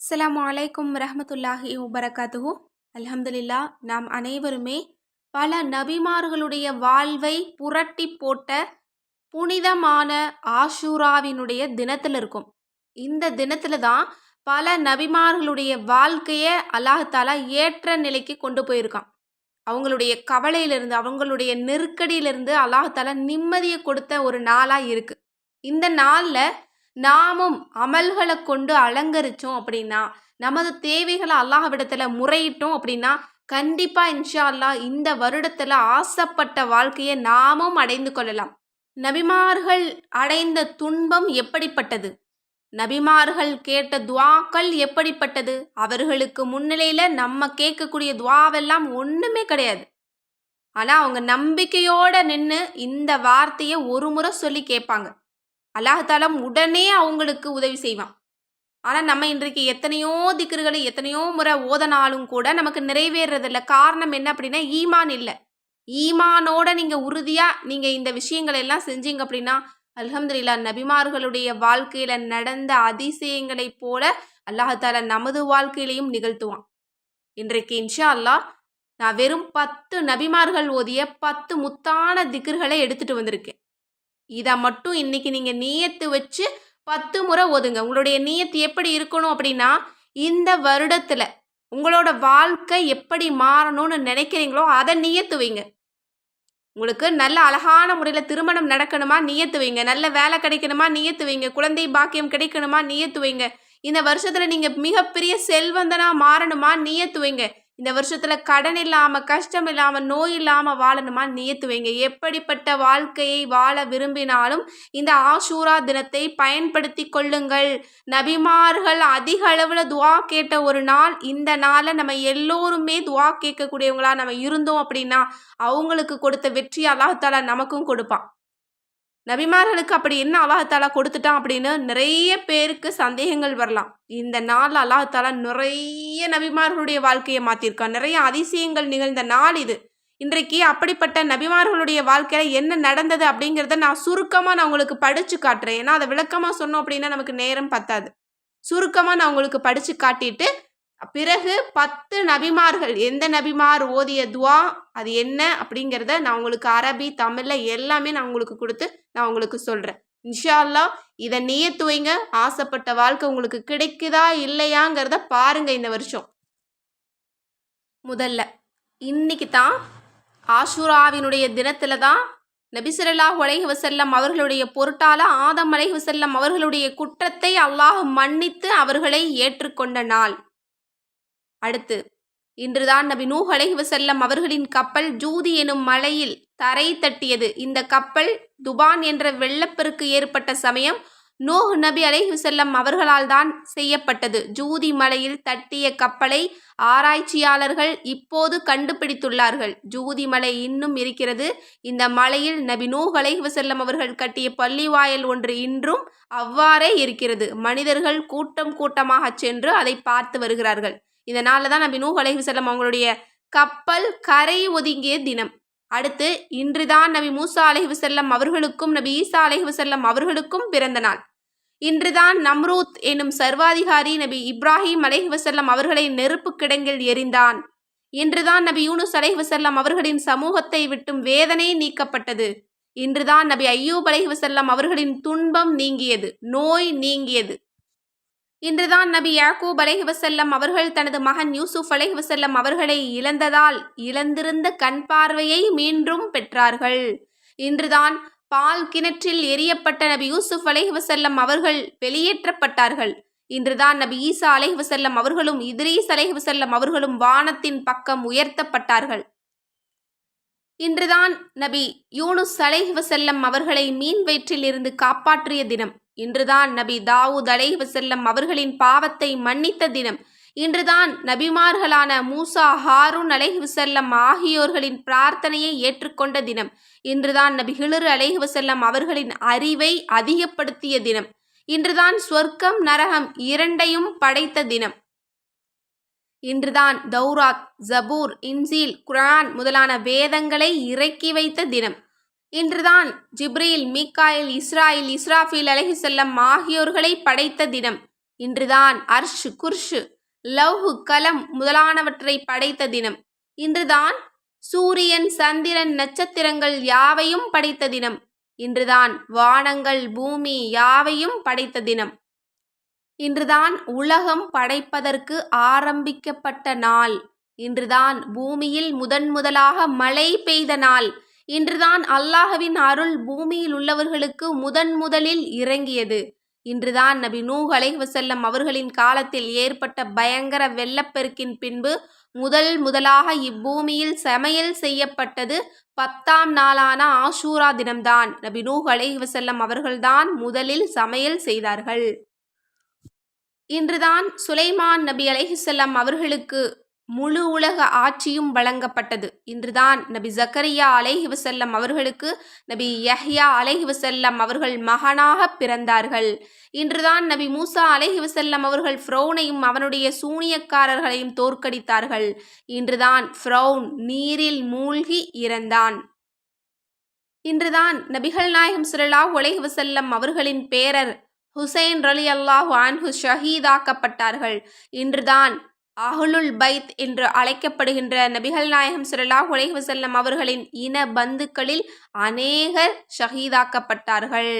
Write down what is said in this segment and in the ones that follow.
அஸ்ஸலாமு அலைக்கும் ரஹ்மத்துல்லாஹி வபரகாத்துஹு. அல்ஹம்துலில்லா, நாம் அனைவருமே பல நபிமார்களுடைய வாழ்வை புரட்டி போட்ட புனிதமான ஆஷூராவினுடைய தினத்தில் இருக்கும். இந்த தினத்தில் தான் பல நபிமார்களுடைய வாழ்க்கையை அல்லாஹ் ஏற்ற நிலைக்கு கொண்டு போயிருக்கான். அவங்களுடைய கவலையிலிருந்து, அவங்களுடைய நெருக்கடியிலிருந்து அல்லாஹ் நிம்மதியை கொடுத்த ஒரு நாளாக இருக்குது. இந்த நாளில் நாமும் அமல்களை கொண்டு அலங்கரித்தோம் அப்படின்னா, நமது தேவைகளை அல்லாஹ்விடத்தில் முறையிட்டோம் அப்படின்னா, கண்டிப்பாக இன்ஷா அல்லாஹ் இந்த வருடத்தில் ஆசைப்பட்ட வாழ்க்கையை நாமும் அடைந்து கொள்ளலாம். நபிமார்கள் அடைந்த துன்பம் எப்படிப்பட்டது? நபிமார்கள் கேட்ட துவாக்கள் எப்படிப்பட்டது? அவர்களுக்கு முன்னிலையில் நம்ம கேட்கக்கூடிய துவாவெல்லாம் ஒன்றுமே கிடையாது. ஆனால் அவங்க நம்பிக்கையோடு நின்று இந்த வார்த்தையை ஒரு முறை சொல்லி கேட்பாங்க. அல்லாஹ் உடனே அவங்களுக்கு உதவி செய்வான். ஆனால் நம்ம இன்றைக்கு எத்தனையோ திக்ருகளை எத்தனையோ முறை ஓதனாலும் கூட நமக்கு நிறைவேறதில்லை. காரணம் என்ன அப்படின்னா, ஈமான் இல்லை. ஈமானோட நீங்கள் உறுதியாக நீங்கள் இந்த விஷயங்களை எல்லாம் செஞ்சீங்க அப்படின்னா, அல்ஹம்துலில்லாஹ், நபிமார்களுடைய வாழ்க்கையில் நடந்த அதிசயங்களைப் போல அல்லாஹ் நமது வாழ்க்கையிலையும் நிகழ்த்துவான். இன்றைக்கு இன்ஷா அல்லாஹ் நான் வெறும் 10 நபிமார்கள் ஓதிய 10 முத்தான திக்ருகளை எடுத்துகிட்டு வந்திருக்கேன். இதை மட்டும் இன்னைக்கு நீங்கள் நியத்து வச்சு 10 முறை ஓதுங்க. உங்களுடைய நியத்து எப்படி இருக்கணும் அப்படின்னா, இந்த வருடத்தில் உங்களோட வாழ்க்கை எப்படி மாறணும்னு நினைக்கிறீங்களோ அதை நியத்து வைங்க. உங்களுக்கு நல்ல அழகான முறையில் திருமணம் நடக்கணுமா, நியத்து வைங்க. நல்ல வேலை கிடைக்கணுமா, நியத்து வைங்க. குழந்தை பாக்கியம் கிடைக்கணுமா, நியத்து வைங்க. இந்த வருஷத்தில் நீங்கள் மிகப்பெரிய செல்வந்தனாக மாறணுமா, நியத்து வைங்க. இந்த வருஷத்தில் கடன் இல்லாமல், கஷ்டம் இல்லாமல், நோய் இல்லாமல் வாழணுமா, நியத்து வைங்க. எப்படிப்பட்ட வாழ்க்கையை வாழ விரும்பினாலும் இந்த ஆஷூரா தினத்தை பயன்படுத்தி கொள்ளுங்கள். நபிமார்கள் அதிக அளவில் துவா கேட்ட ஒரு நாள் இந்த நாளை நம்ம எல்லோருமே துவா கேட்கக்கூடியவங்களா நம்ம இருந்தோம் அப்படின்னா, அவங்களுக்கு கொடுத்த வெற்றி அல்லாஹ் நமக்கும் கொடுப்பான். நபிமார்களுக்கு அப்படி என்ன அல்லாஹ் கொடுத்துட்டான் அப்படின்னு நிறைய பேருக்கு சந்தேகங்கள் வரலாம். இந்த நாள் அல்லாஹ் நிறைய நபிமார்களுடைய வாழ்க்கையை மாற்றிருக்கான். நிறைய அதிசயங்கள் நிகழ்ந்த நாள் இது. இன்றைக்கு அப்படிப்பட்ட நபிமார்களுடைய வாழ்க்கையில் என்ன நடந்தது அப்படிங்கிறத நான் சுருக்கமாக உங்களுக்கு படித்து காட்டுறேன். ஏன்னா அதை விளக்கமாக சொன்னோம் அப்படின்னா நமக்கு நேரம் பத்தாது. சுருக்கமாக நான் உங்களுக்கு படித்து காட்டிட்டு பிறகு 10 நபிமார்கள் எந்த நபிமார் ஓதிய துவா அது என்ன அப்படிங்கிறத நான் உங்களுக்கு அரபி தமிழில் எல்லாமே நான் உங்களுக்கு கொடுத்து நான் உங்களுக்கு சொல்கிறேன். இன்ஷா அல்லாஹ் இதை நியத்து வைங்க. ஆசைப்பட்ட வாழ்க்கை உங்களுக்கு கிடைக்குதா இல்லையாங்கிறத பாருங்க. இந்த வருஷம் முதல்ல இன்னைக்கு தான் ஆஷூராவினுடைய தினத்தில் தான் நபி ஸல்லல்லாஹு அலைஹி வஸல்லம் அவர்களுடைய பொருட்டால ஆதம் அலைஹி வஸல்லம் அவர்களுடைய குற்றத்தை அல்லாஹ் மன்னித்து அவர்களை ஏற்றுக்கொண்ட நாள். அடுத்து இன்றுதான் நபி நூஹ் அலைஹி வஸல்லம் அவர்களின் கப்பல் ஜூதி எனும் மலையில் தரை தட்டியது. இந்த கப்பல் துபான் என்ற வெள்ளப்பெருக்கு ஏற்பட்ட சமயம் நூஹ் நபி அலைஹி வஸல்லம் அவர்களால் தான் செய்யப்பட்டது. ஜூதி மலையில் தட்டிய கப்பலை ஆராய்ச்சியாளர்கள் இப்போது கண்டுபிடித்துள்ளார்கள். ஜூதி மலை இன்னும் இருக்கிறது. இந்த மலையில் நபி நூஹ் அலைஹி வஸல்லம் அவர்கள் கட்டிய பள்ளிவாயல் ஒன்று இன்றும் அவ்வாறே இருக்கிறது. மனிதர்கள் கூட்டம் கூட்டமாக சென்று அதை பார்த்து வருகிறார்கள். இதனால தான் நபி நூஹ் அலைஹி வஸல்லம் அவங்களுடைய கப்பல் கரை ஒதுங்கிய தினம். அடுத்து இன்றுதான் நபி மூசா அலைஹி வஸல்லம் அவர்களுக்கும் நபி ஈசா அலைஹி வஸல்லம் அவர்களுக்கும் பிறந்த நாள். இன்றுதான் நம்ரூத் எனும் சர்வாதிகாரி நபி இப்ராஹிம் அலைஹி வஸல்லம் அவர்களை நெருப்பு கிடங்கில் எரிந்தான். இன்றுதான் நபி யூனுஸ் அலைஹி வஸல்லம் அவர்களின் சமூகத்தை விட்டும் வேதனை நீக்கப்பட்டது. இன்றுதான் நபி அய்யூப் அலைஹி வஸல்லம் அவர்களின் துன்பம் நீங்கியது, நோய் நீங்கியது. இன்றுதான் நபி யாக்கூப் அலைஹி வஸல்லம் அவர்கள் தனது மகன் யூசுப் அலைஹி வஸல்லம் அவர்களை இழந்ததால் இழந்திருந்த கண் பார்வையை மீண்டும் பெற்றார்கள். இன்றுதான் பால் கிணற்றில் எரியப்பட்ட நபி யூசுப் அலைஹி வஸல்லம் அவர்கள் வெளியேற்றப்பட்டார்கள். இன்றுதான் நபி ஈசா அலைஹி வஸல்லம் அவர்களும் இத்ரீஸ் அலைஹி வஸல்லம் அவர்களும் வானத்தின் பக்கம் உயர்த்தப்பட்டார்கள். இன்றுதான் நபி யூனுஸ் அலைஹி வஸல்லம் அவர்களை மீன் வயிற்றில் இருந்து காப்பாற்றிய தினம். இன்றுதான் நபி தாவூத் அலைஹி வஸல்லம் அவர்களின் பாவத்தை மன்னித்த தினம். இன்றுதான் நபிமார்களான மூசா, ஹாரூன் அலைஹி வஸல்லம் ஆகியோர்களின் பிரார்த்தனையை ஏற்றுக்கொண்ட தினம். இன்றுதான் நபி ஹிலர் அலைஹி வஸல்லம் அவர்களின் அறிவை அதிகப்படுத்திய தினம். இன்றுதான் சொர்க்கம் நரகம் இரண்டையும் படைத்த தினம். இன்றுதான் தௌராத், ஜபூர், இன்சீல், குர்ஆன் முதலான வேதங்களை இறக்கி வைத்த தினம். இன்றுதான் ஜிப்ரீல், மீகாயில், இஸ்ராயில், இஸ்ராஃபீல் அலைஹிஸ்ஸலாம் ஆகியோர்களை படைத்த தினம். இன்றுதான் அர்ஷ் குர்ஷு லவ்ஹு கலம் முதலானவற்றை படைத்த தினம். இன்றுதான் சூரியன் சந்திரன் நட்சத்திரங்கள் யாவையும் படைத்த தினம். இன்றுதான் வானங்கள் பூமி யாவையும் படைத்த தினம். இன்றுதான் உலகம் படைப்பதற்கு ஆரம்பிக்கப்பட்ட நாள். இன்றுதான் பூமியில் முதலாக மழை பெய்த நாள். இன்றுதான் அல்லாஹ்வின் அருள் பூமியில் உள்ளவர்களுக்கு முதலில் இறங்கியது. இன்றுதான் நபி நூஹ் அலைஹிவஸல்லம் அவர்களின் காலத்தில் ஏற்பட்ட பயங்கர வெள்ளப்பெருக்கின் பின்பு முதலாக இப்பூமியில் சமையல் செய்யப்பட்டது 10ஆம் நாளான ஆஷூரா தினம்தான். நபி நூஹ் அலைஹிவஸல்லம் அவர்கள்தான் முதலில் சமையல் செய்தார்கள். இன்றுதான் சுலைமான் நபி அலைஹிஸ்ஸலாம் அவர்களுக்கு முழு உலக ஆட்சியும் வழங்கப்பட்டது. இன்றுதான் நபி ஜக்கரியா அலைஹிவஸல்லம் அவர்களுக்கு நபி யஹ்யா அலைஹிவஸல்லம் அவர்கள் மகனாக பிறந்தார்கள். இன்றுதான் நபி மூசா அலைஹிவஸல்லம் அவர்கள் ஃபிரௌனையும் அவனுடைய சூனியக்காரர்களையும் தோற்கடித்தார்கள். இன்றுதான் ஃபிரௌன் நீரில் மூழ்கி இறந்தான். இன்றுதான் நபிகள் நாயகம் ஸல்லல்லாஹு அலைஹி வஸல்லம் அவர்களின் பேரர் ஹுசைன் ரலியல்லாஹு அன்ஹு ஷஹீதாக்கப்பட்டார்கள். இன்றுதான் அஹ்லுல் பைத் என்று அழைக்கப்படுகின்ற நபிகள் நாயகம் ஸல்லல்லாஹு அலைஹி வஸல்லம் அவர்களின் இன பந்துக்களில் அநேகர் ஷஹீதாக்கப்பட்டார்கள்.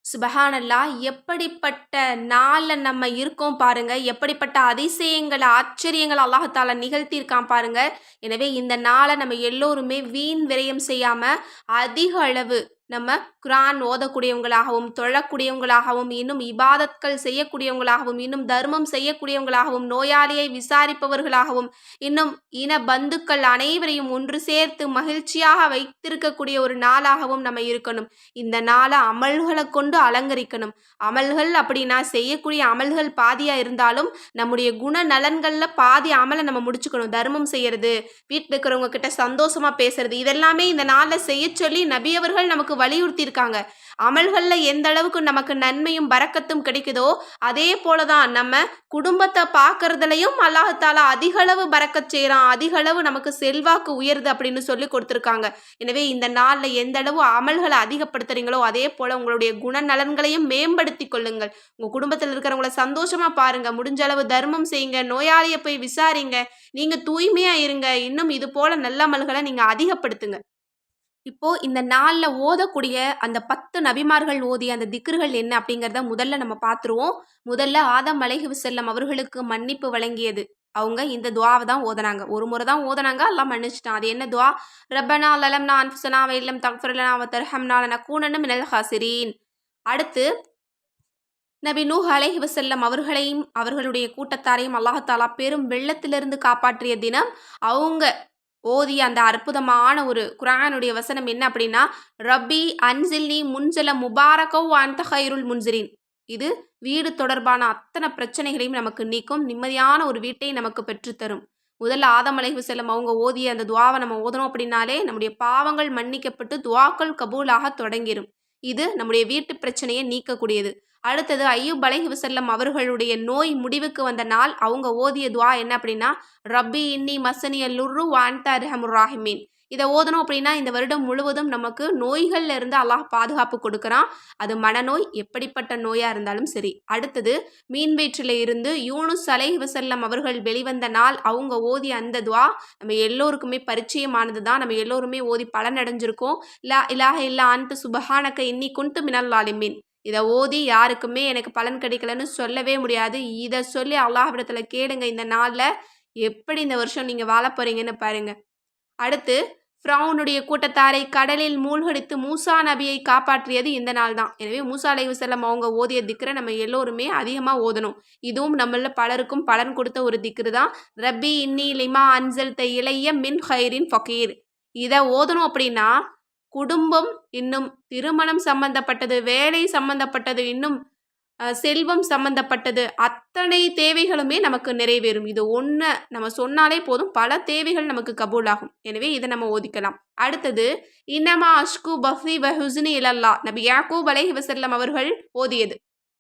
சுபஹானல்லாஹ், எப்படிப்பட்ட நாளில் நம்ம இருக்கோம் பாருங்க. எப்படிப்பட்ட அதிசயங்களை ஆச்சரியங்களை அல்லாஹ் தாலா நிகழ்த்தியிருக்கான் பாருங்க. எனவே இந்த நாளை நம்ம எல்லோருமே வீண் விரயம் செய்யாம அதிக அளவு நம்ம குர்ஆன் ஓதக்கூடியவங்களாகவும் தொழக்கூடியவங்களாகவும் இன்னும் இபாதத்கள் செய்யக்கூடியவங்களாகவும் இன்னும் தர்மம் செய்யக்கூடியவங்களாகவும் நோயாளியை விசாரிப்பவர்களாகவும் இன்னும் இன பந்துக்கள் அனைவரையும் ஒன்று சேர்த்து மகிழ்ச்சியாக வைத்திருக்கக்கூடிய ஒரு நாளாகவும் நம்ம இருக்கணும். இந்த நாளை அமல்களை கொண்டு அலங்கரிக்கணும். அமல்கள் அப்படின்னா செய்யக்கூடிய அமல்கள் பாதியா இருந்தாலும் நம்முடைய குண நலன்கள்ல பாதி அமலை நம்ம முடிச்சுக்கணும். தர்மம் செய்யறது, வீட்டில் இருக்கிறவங்க கிட்ட சந்தோஷமா பேசுறது, இதெல்லாமே இந்த நாளில் செய்ய சொல்லி நபி அவர்கள் நமக்கு வலியுறுத்தி இருக்காங்க. அமல்கள்ல எந்த அளவுக்கு நமக்கு நன்மையும் பரக்கத்தும் கிடைக்குதோ அதே போலதான் நம்ம குடும்பத்தை பார்க்கறதுலையும் அல்லாஹ் தாலா அதிக அளவு பரக்கத் செய்யறான், அதிக அளவு நமக்கு செல்வாக்கு உயருது அப்படின்னு சொல்லி கொடுத்துருக்காங்க. எனவே இந்த நாள்ல எந்த அளவு அமல்களை அதிகப்படுத்துறீங்களோ அதே போல உங்களுடைய குணநலன்களையும் மேம்படுத்தி கொள்ளுங்கள். உங்க குடும்பத்தில் இருக்கிறவங்கள சந்தோஷமா பாருங்க, முடிஞ்ச அளவு தர்மம் செய்யுங்க, நோயாளியை போய் விசாரிங்க, நீங்க தூய்மையா இருங்க. இன்னும் இது போல நல்ல அமல்களை நீங்க அதிகப்படுத்துங்க. இப்போ இந்த நாள்ல ஓதக்கூடிய அந்த 10 நபிமார்கள் ஓதிய அந்த திக்ருகள் என்ன அப்படிங்கிறத முதல்ல நம்ம பார்த்துருவோம். முதல்ல ஆதம் அலைஹிவஸல்லம் அவர்களுக்கு மன்னிப்பு வழங்கியது. அவங்க இந்த துஆவை தான் ஓதுனாங்க. ஒரு முறை தான் ஓதுனாங்க, அல்லாஹ் மன்னிச்சிட்டான். அது என்ன துஆ? ரப்பனா லலம்னா அன்ஃபுஸனா வ இல்லம் தக்ஃபிர் லனா வ தர்ஹம்னா லனகூனன்ன மினல் ஹாசிரீன். அடுத்து நபி நூஹ் அலைஹிவஸல்லம் அவர்களையும் அவர்களுடைய கூட்டத்தாரையும் அல்லாஹ் தஆலா பெரும் வெள்ளத்திலிருந்து காப்பாற்றிய தினம். அவங்க ஓதிய அந்த அற்புதமான ஒரு குர்ஆனுடைய வசனம் என்ன அப்படின்னா, ரப்பி அன்சில்னி முன்சல முபாரகவ் வ அன்த கைருல் முன்சிரின். இது வீடு தொடர்பான அத்தனை பிரச்சனைகளையும் நமக்கு நீக்கும், நிம்மதியான ஒரு வீட்டை நமக்கு பெற்றுத்தரும். முதல்ல ஆதம் அலைஹிவஸல்லம் அவங்க ஓதிய அந்த துஆவை நம்ம ஓதணும் அப்படின்னாலே நம்முடைய பாவங்கள் மன்னிக்கப்பட்டு துஆக்கள் கபூலாக தொடங்கிடும். இது நம்முடைய வீட்டு பிரச்சனையை நீக்கக்கூடியது. அடுத்தது ஐயூப் அலைஹிவஸல்லம் அவர்களுடைய நோய் முடிவுக்கு வந்த நாள். அவங்க ஓதிய துஆ என்ன அப்படின்னா, ரப்பி இன்னி மஸ்ஸனியல் லுர்ரு வ அன்த அர்ஹமுர் ராஹிமீன். இதை ஓதணும் அப்படின்னா இந்த வருடம் முழுவதும் நமக்கு நோய்கள்ல இருந்து அல்லாஹ் பாதுகாப்பு கொடுக்குறான். அது மனநோய், எப்படிப்பட்ட நோயா இருந்தாலும் சரி. அடுத்தது மீன் வயிற்றில இருந்து யூனுஸ் அலைஹிவஸல்லம் அவர்கள் வெளிவந்த நாள். அவங்க ஓதிய அந்த துஆ நம்ம எல்லோருக்குமே பரிச்சயமானது தான். நம்ம எல்லோருமே ஓதி பலனடைஞ்சிருக்கோம். லா இலாஹ இல்லா அன்த சுப்ஹானக இன்னி குன்து மினல் ஸாலிமீன். இதை ஓதி யாருக்குமே எனக்கு பலன் கிடைக்கலன்னு சொல்லவே முடியாது. இதை சொல்லி அல்லாஹ்விடத்துல கேளுங்க. இந்த நாளில் எப்படி இந்த வருஷம் நீங்கள் வாழ போறீங்கன்னு பாருங்க. அடுத்து ஃபிரௌனுடைய கூட்டத்தாரை கடலில் மூழ்கடித்து மூசா நபியை காப்பாற்றியது இந்த நாள் தான். எனவே மூசா அலைஹிவஸல்லம் அவங்க ஓதிய திக்ரை நம்ம எல்லோருமே அதிகமாக ஓதணும். இதுவும் நம்மள பலருக்கும் பலன் கொடுத்த ஒரு திக்ரு தான். ரப்பி இன்னி லிமா அன்சல் த இலைய மின் ஹைரின் ஃபகீர். இதை ஓதணும் அப்படின்னா குடும்பம், இன்னும் திருமணம் சம்பந்தப்பட்டது, வேலை சம்பந்தப்பட்டது, இன்னும் செல்வம் சம்பந்தப்பட்டது அத்தனை தேவைகளுமே நமக்கு நிறைவேறும். இது ஒன்று நம்ம சொன்னாலே போதும், பல தேவைகள் நமக்கு கபூலாகும். எனவே இதை நம்ம ஓதிக்கலாம். அடுத்தது இன்னமா அஷ்கு பஃபி வ ஹுஸ்னி இலல்லா, நபி யாக்கூப் அலைஹிவஸல்லம் அவர்கள் ஓதியது.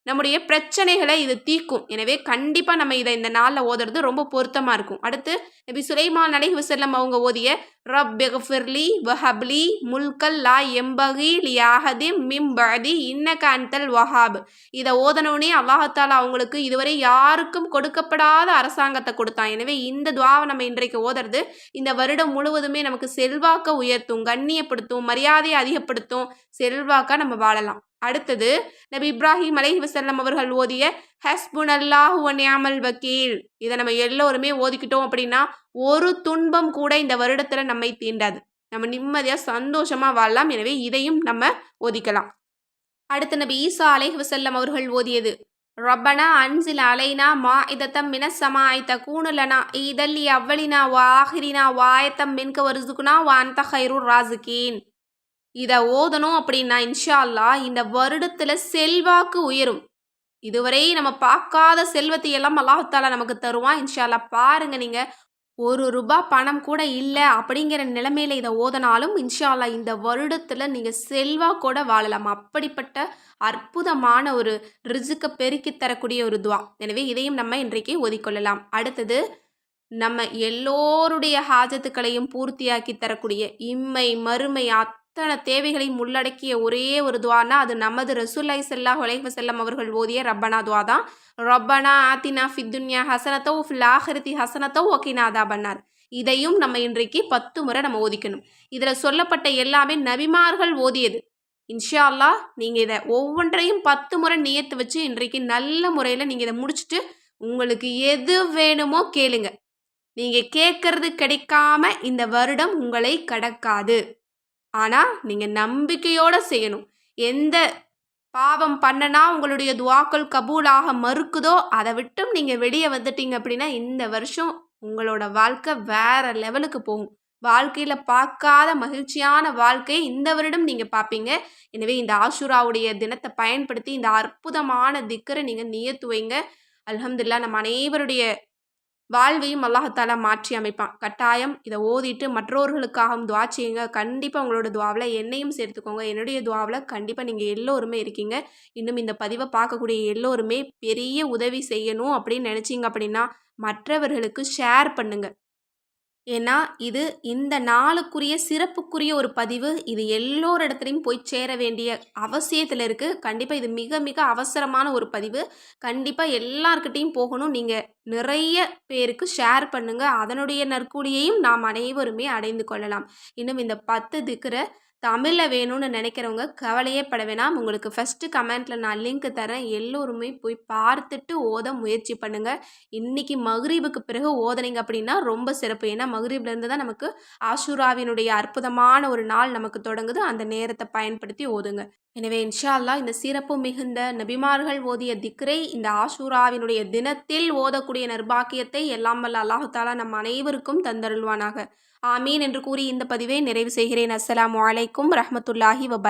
நம்முடைய பிரச்சனைகளை இது தீக்கும். எனவே கண்டிப்பாக நம்ம இதை இந்த நாளில் ஓதுறது ரொம்ப பொருத்தமாக இருக்கும். அடுத்து நபி சுலைமான் அலைஹி வஸல்லம் அவங்க ஓதிய ரப்பிக்ஃபிர்லி வஹப்லி முல்கல் லா எம்பகி லியாஹதி மிம் பஅதி இன்னக அன்தல் வஹாப். இதை ஓதனோடனே அல்லாஹாலா அவங்களுக்கு இதுவரை யாருக்கும் கொடுக்கப்படாத அரசாங்கத்தை கொடுத்தான். எனவே இந்த துவாவை நம்ம இன்றைக்கு ஓதுறது இந்த வருடம் முழுவதுமே நமக்கு செல்வாக்க உயர்த்தும், கண்ணியப்படுத்தும், மரியாதையை அதிகப்படுத்தும், செல்வாக்கா நம்ம வாழலாம். அடுத்தது நபி இப்ராஹிம் அலைஹி வஸல்லம் அவர்கள் ஓதிய ஹஸ்புனல்லாஹு வ நிஅமல் வக்கீல். இதை நம்ம எல்லோருமே ஓதிக்கிட்டோம் அப்படின்னா ஒரு துன்பம் கூட இந்த வருடத்தில் நம்மை தீண்டாது. நம்ம நிம்மதியாக சந்தோஷமாக வாழலாம். எனவே இதையும் நம்ம ஓதிக்கலாம். அடுத்து நபி ஈசா அலைஹி வஸல்லம் அவர்கள் ஓதியது ரப்பனா அன்சில் அலைனா மாஇதத்தம் மினஸ் ஸமாஇ தகூனு லனா ஈதல் லி அவ்வலினா வ ஆஹிரினா வ ஆயத்தம் மின்க வர்ஸுக்னா வ அன்த கைருர் ராஸிகீன். இதை ஓதணும் அப்படின்னா இன்ஷா அல்லாஹ் இந்த வருடத்தில் செல்வாக்கு உயரும். இதுவரை நம்ம பார்க்காத செல்வத்தை எல்லாம் அல்லாஹ் நமக்கு தருவான் இன்ஷா அல்லாஹ். பாருங்க, நீங்கள் ₹1 பணம் கூட இல்லை அப்படிங்கிற நிலைமையில இதை ஓதனாலும் இன்ஷா அல்லாஹ் இந்த வருடத்தில் நீங்கள் செல்வாக்கோட வாழலாம். அப்படிப்பட்ட அற்புதமான ஒரு ரிசுக்கை பெருக்கி தரக்கூடிய ஒரு துவா. எனவே இதையும் நம்ம இன்றைக்கு ஓதிக்கொள்ளலாம். அடுத்தது நம்ம எல்லோருடைய ஹாஜத்துக்களையும் பூர்த்தியாக்கி தரக்கூடிய இம்மை மறுமை அத்தனை தேவைகளையும் உள்ளடக்கிய ஒரே ஒரு துவானா அது நமது ரசூலுல்லாஹி ஸல்லல்லாஹு அலைஹி வஸல்லம் அவர்கள் ஓதிய ரப்பனா துவா தான். ரப்பனா ஆத்தினா ஃபித் துன்யா ஹஸனத்தோ ஃபில் ஆஹிரத்தி ஹஸனத்தோ வகினா அதாபன்னார். இதையும் நம்ம இன்றைக்கு 10 முறை நம்ம ஓதிக்கணும். இதில் சொல்லப்பட்ட எல்லாமே நபிமார்கள் ஓதியது. இன்ஷா அல்லாஹ் நீங்கள் இதை ஒவ்வொன்றையும் 10 முறை நியத்து வச்சு இன்றைக்கு நல்ல முறையில் நீங்கள் இதை முடிச்சுட்டு உங்களுக்கு எது வேணுமோ கேளுங்க. நீங்கள் கேட்கறது கிடைக்காம இந்த வருடம் உங்களை கடக்காது. ஆனால் நீங்கள் நம்பிக்கையோடு செய்யணும். எந்த பாவம் பண்ணனா உங்களுடைய துவாக்கள் கபூலாக மறுக்குதோ அதை விட்டும் நீங்கள் வெளியே வந்துட்டீங்க அப்படின்னா இந்த வருஷம் உங்களோட வாழ்க்கை வேற லெவலுக்கு போகும். வாழ்க்கையில் பார்க்காத மகிழ்ச்சியான வாழ்க்கையை இந்த வருடம் நீங்கள் பார்ப்பீங்க. எனவே இந்த ஆஷுராவுடைய தினத்தை பயன்படுத்தி இந்த அற்புதமான திக்கரை நீங்கள் நியத்து வைங்க. அல்ஹம்துலில்லாஹ் நம்ம அனைவருடைய வாழ்வையும் அல்லாஹாலா மாற்றி அமைப்பான். கட்டாயம் இதை ஓதிட்டு மற்றவர்களுக்காகவும் துவா செய்யுங்க. கண்டிப்பாக உங்களோட துவாவில் என்னையும் சேர்த்துக்கோங்க. என்னுடைய துவாவில் கண்டிப்பாக நீங்கள் எல்லோருமே இருக்கீங்க. இன்னும் இந்த பதிவை பார்க்கக்கூடிய எல்லோருமே பெரிய உதவி செய்யணும் அப்படின்னு நினச்சிங்க அப்படின்னா மற்றவர்களுக்கு ஷேர் பண்ணுங்கள். ஏன்னா இது இந்த நாளுக்குரிய சிறப்புக்குரிய ஒரு பதிவு. இது எல்லோரிடத்துலையும் போய் சேர வேண்டிய அவசியத்தில் இருக்குது. கண்டிப்பாக இது மிக மிக அவசரமான ஒரு பதிவு. கண்டிப்பாக எல்லார்கிட்டையும் போகணும். நீங்கள் நிறைய பேருக்கு ஷேர் பண்ணுங்கள். அதனுடைய நற்கூலியையும் நாம் அனைவருமே அடைந்து கொள்ளலாம். இன்னும் இந்த 10 திக்ரை தமிழில் வேணும்னு நினைக்கிறவங்க கவலையே பட வேணாம். உங்களுக்கு ஃபஸ்ட்டு கமெண்ட்டில் நான் லிங்க் தரேன். எல்லோருமே போய் பார்த்துட்டு ஓத முயற்சி பண்ணுங்கள். இன்றைக்கி மக்ரீபுக்கு பிறகு ஓதனீங்க அப்படின்னா ரொம்ப சிறப்பு. ஏன்னா மக்ரீப்லேருந்து தான் நமக்கு ஆஷுராவினுடைய அற்புதமான ஒரு நாள் நமக்கு தொடங்குது. அந்த நேரத்தை பயன்படுத்தி ஓதுங்க. எனவே இன்ஷா அல்லாஹ் இந்த சிறப்பு மிகுந்த நபிமார்கள் ஓதிய திக்ரை இந்த ஆஷுராவினுடைய தினத்தில் ஓதக்கூடிய நற்பாக்கியத்தை எல்லாம் வல்ல அல்லாஹ் தஆலா நம் அனைவருக்கும் தந்தருள்வானாக. ஆமீன் என்று கூறி இந்த பதிவை நிறைவு செய்கிறேன். அஸ்ஸலாமு அலைக்கும் ரஹ்மத்துல்லாஹி வபரகாத்துஹு.